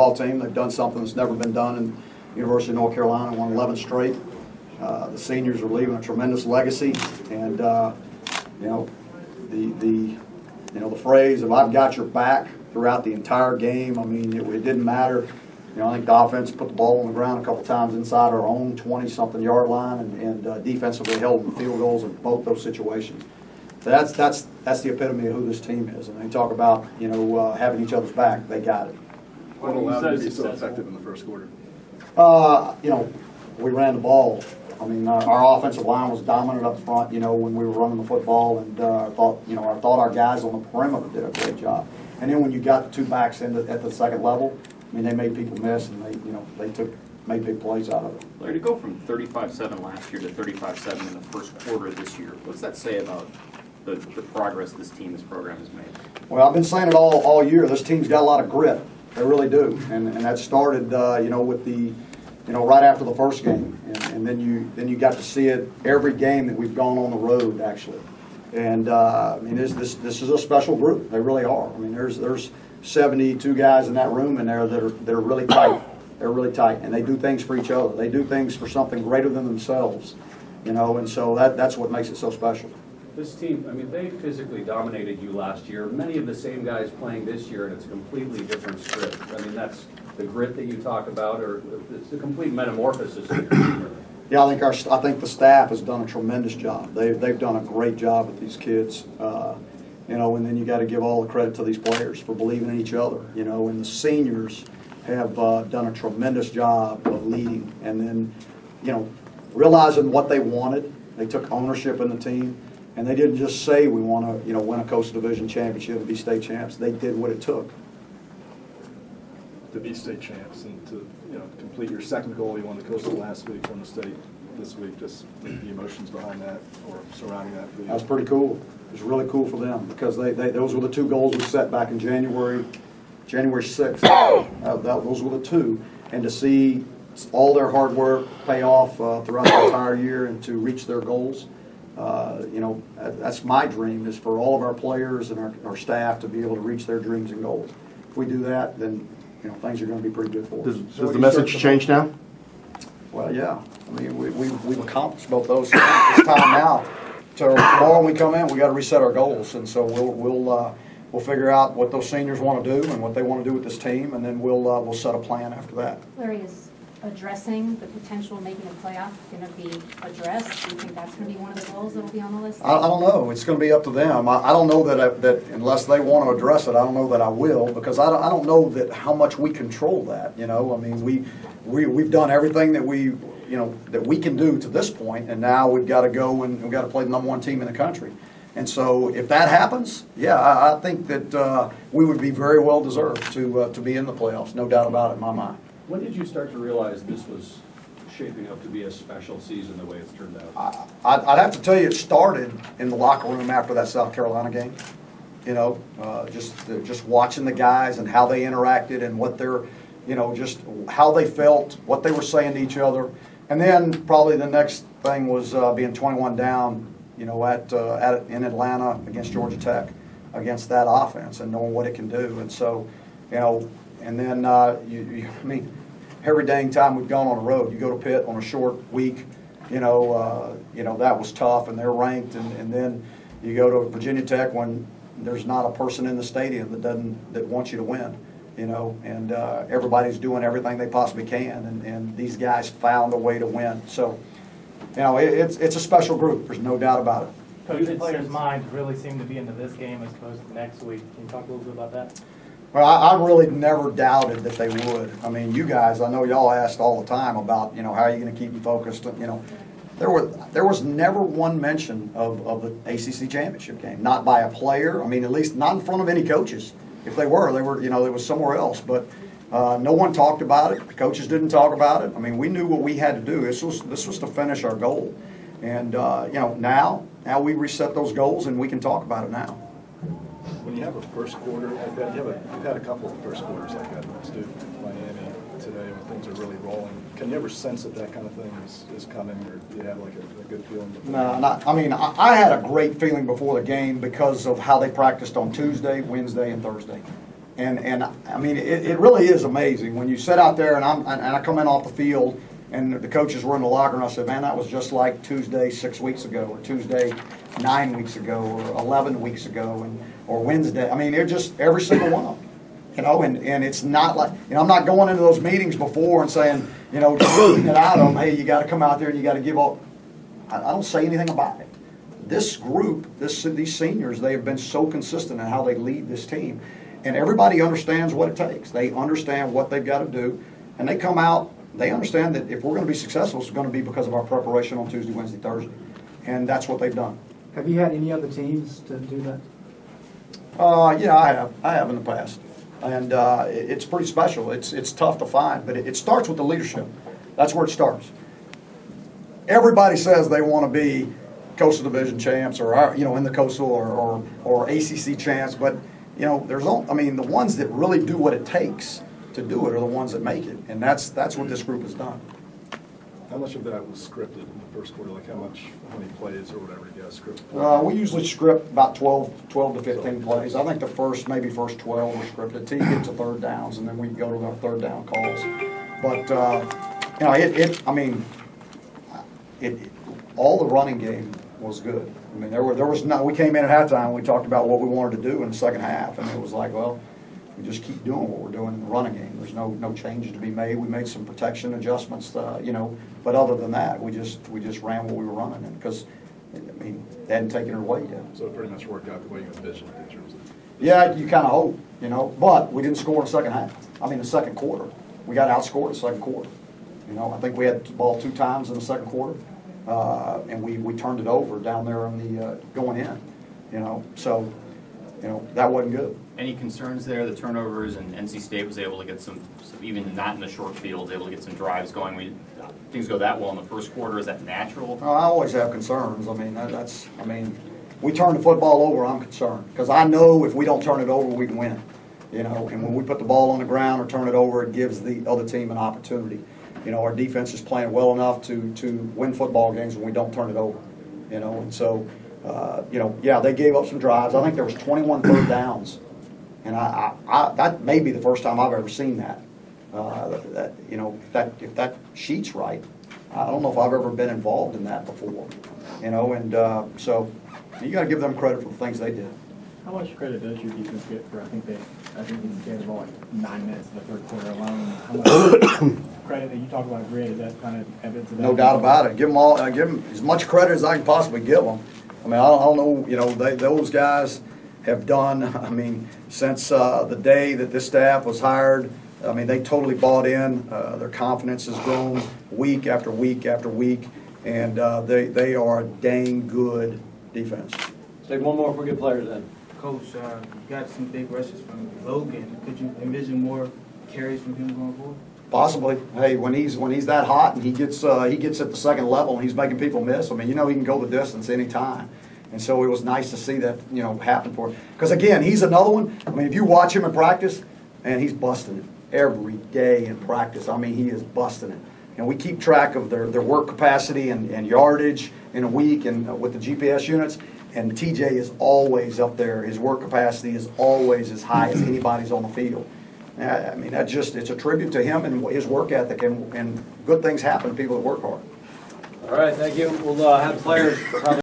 basketball team. They've done something that's never been done in University of North Carolina, won 11 straight. The seniors are leaving a tremendous legacy, and the phrase of "I've got your back" throughout the entire game. I mean, it didn't matter. I think the offense put the ball on the ground a couple times inside our own 20-something yard line, and defensively held them field goals in both those situations. So that's the epitome of who this team is. And they talk about having each other's back. They got it. What allowed them to be so effective in the first quarter? We ran the ball. I mean, our offensive line was dominant up front, when we were running the football, and I thought our guys on the perimeter did a great job. And then when you got the two backs at the second level, I mean, they made people miss, and they made big plays out of it. Larry, to go from 35-7 last year to 35-7 in the first quarter this year, what's that say about the progress this program has made? Well, I've been saying it all year. This team's got a lot of grit. They really do, and that started, with the. Right after the first game, and then you got to see it every game that we've gone on the road, actually. And I mean, this is a special group. They really are. I mean, there's 72 guys in that room in there that are really tight. They're really tight, and they do things for each other. They do things for something greater than themselves, and so that's what makes it so special. This team, I mean, they physically dominated you last year. Many of the same guys playing this year, and it's a completely different script. I mean, that's the grit that you talk about, or it's a complete metamorphosis. Yeah, I think the staff has done a tremendous job. They've done a great job with these kids, and then you got to give all the credit to these players for believing in each other, and the seniors have done a tremendous job of leading, and then, realizing what they wanted. They took ownership in the team, and they didn't just say we want to, win a Coastal Division championship and be state champs. They did what it took to be state champs and to complete your second goal. You won the Coastal last week, won the state this week. Just the emotions behind that or surrounding that for you. That was pretty cool. It was really cool for them because those were the two goals we set back in January 6th. Those were the two, and to see all their hard work pay off throughout the entire year and to reach their goals. That's my dream, is for all of our players and our staff to be able to reach their dreams and goals. If we do that, then things are going to be pretty good for us. Does the message change now? Well, yeah. I mean, we've accomplished both those. It's time now. Tomorrow when we come in, we got to reset our goals, and so we'll figure out what those seniors want to do and what they want to do with this team, and then we'll set a plan after that. Larry, is addressing the potential of making a playoff going to be addressed? Do you think that's going to be one of the goals that will be on the list? I don't know. It's going to be up to them. I don't know that unless they want to address it, I don't know that I will, because I don't know that how much we control that. I mean, we've done everything that we can do to this point, and now we've got to go and we've got to play the #1 team in the country. And so if that happens, yeah, I think that we would be very well deserved to be in the playoffs. No doubt about it in my mind. When did you start to realize this was shaping up to be a special season the way it's turned out? I'd have to tell you, it started in the locker room after that South Carolina game. Just watching the guys and how they interacted and what they're, just how they felt, what they were saying to each other. And then probably the next thing was being 21 down, in Atlanta against Georgia Tech, against that offense and knowing what it can do. And so, and then I mean, every dang time we've gone on the road, you go to Pitt on a short week, that was tough, and they're ranked, and then you go to Virginia Tech when there's not a person in the stadium that wants you to win, and everybody's doing everything they possibly can, and these guys found a way to win. So, it's a special group. There's no doubt about it. Coach, the players' minds really seem to be into this game as opposed to next week. Can you talk a little bit about that? Well, I really never doubted that they would. I mean, you guys, I know y'all asked all the time about, how are you going to keep them focused? There was never one mention of the ACC championship game, not by a player. I mean, at least not in front of any coaches. If they were, it was somewhere else. But no one talked about it. The coaches didn't talk about it. I mean, we knew what we had to do. This was to finish our goal. And, now we reset those goals and we can talk about it now. When you have a first quarter like that, you've had a couple of first quarters like that. Duke, Miami today, when things are really rolling. Can you ever sense that kind of thing is coming, or do you have like a good feeling? No, I had a great feeling before the game because of how they practiced on Tuesday, Wednesday, and Thursday. And I mean, it really is amazing when you sit out there and I come in off the field and the coaches were in the locker and I said, man, that was just like Tuesday 6 weeks ago, or Tuesday 9 weeks ago, or 11 weeks ago, or Wednesday. I mean, they're just every single one of them. You know, and it's not like, you know, I'm not going into those meetings before and saying, you know, just putting it out of them, hey, you got to come out there and you got to give up. I don't say anything about it. This group, these seniors, they have been so consistent in how they lead this team. And everybody understands what it takes. They understand what they've got to do. And they come out, they understand that if we're going to be successful, it's going to be because of our preparation on Tuesday, Wednesday, Thursday. And that's what they've done. Have you had any other teams to do that? Yeah, I have. I have in the past. And it's pretty special. It's tough to find, but it starts with the leadership. That's where it starts. Everybody says they want to be Coastal Division champs, or you know, in the Coastal or ACC champs, but you know, the ones that really do what it takes to do it are the ones that make it, and that's what this group has done. How much of that was scripted in the first quarter? Like how many plays or whatever you guys scripted? We usually script about 12 to 15 plays. I think the first 12 were scripted till you get to third downs, and then we go to our third down calls. But you know, all the running game was good. I mean, there was no. We came in at halftime and we talked about what we wanted to do in the second half, and it was like, well, we just keep doing what we're doing in the running game. There's no changes to be made. We made some protection adjustments, you know, but other than that, we just ran what we were running, and because I mean, they hadn't taken it away yet. So it pretty much worked out the way you envisioned it in terms of. Yeah, you kind of hope, you know, but we didn't score in the second half. I mean, the second quarter, we got outscored in the second quarter. You know, I think we had the ball 2 times in the second quarter, and we turned it over down there in the going in. You know, so you know that wasn't good. Any concerns there? The turnovers, and NC State was able to get some even not in the short field, able to get some drives going. Things go that well in the first quarter. Is that natural? I always have concerns. I mean, we turn the football over, I'm concerned, because I know if we don't turn it over, we can win. You know, and when we put the ball on the ground or turn it over, it gives the other team an opportunity. You know, our defense is playing well enough to win football games when we don't turn it over. You know, and so, you know, yeah, they gave up some drives. I think there was 21 third downs. And that may be the first time I've ever seen that. You know, if that sheet's right, I don't know if I've ever been involved in that before. You know, and so you got to give them credit for the things they did. How much credit does your defense get for, I think you gave the ball like 9 minutes in the third quarter alone. How much credit that you talk about grit, is that kind of evidence of that? No doubt about it. Give them as much credit as I can possibly give them. I mean, I don't know, you know, those guys have done, I mean, since the day that this staff was hired, I mean, they totally bought in. Their confidence has grown week after week after week, and they are a dang good defense. Take one more for good players then. Coach, you got some big rushes from Logan. Could you envision more carries from him going forward? Possibly. Hey, when he's that hot and he gets at the second level and he's making people miss, I mean, you know, he can go the distance any time. And so it was nice to see that, you know, happen for him. Because again, he's another one. I mean, if you watch him in practice, and he's busting it every day in practice. I mean, he is busting it. And we keep track of their work capacity and yardage in a week and with the GPS units. And TJ is always up there. His work capacity is always as high as anybody's on the field. I mean, it's a tribute to him and his work ethic, and good things happen to people that work hard. All right, thank you. We'll have players probably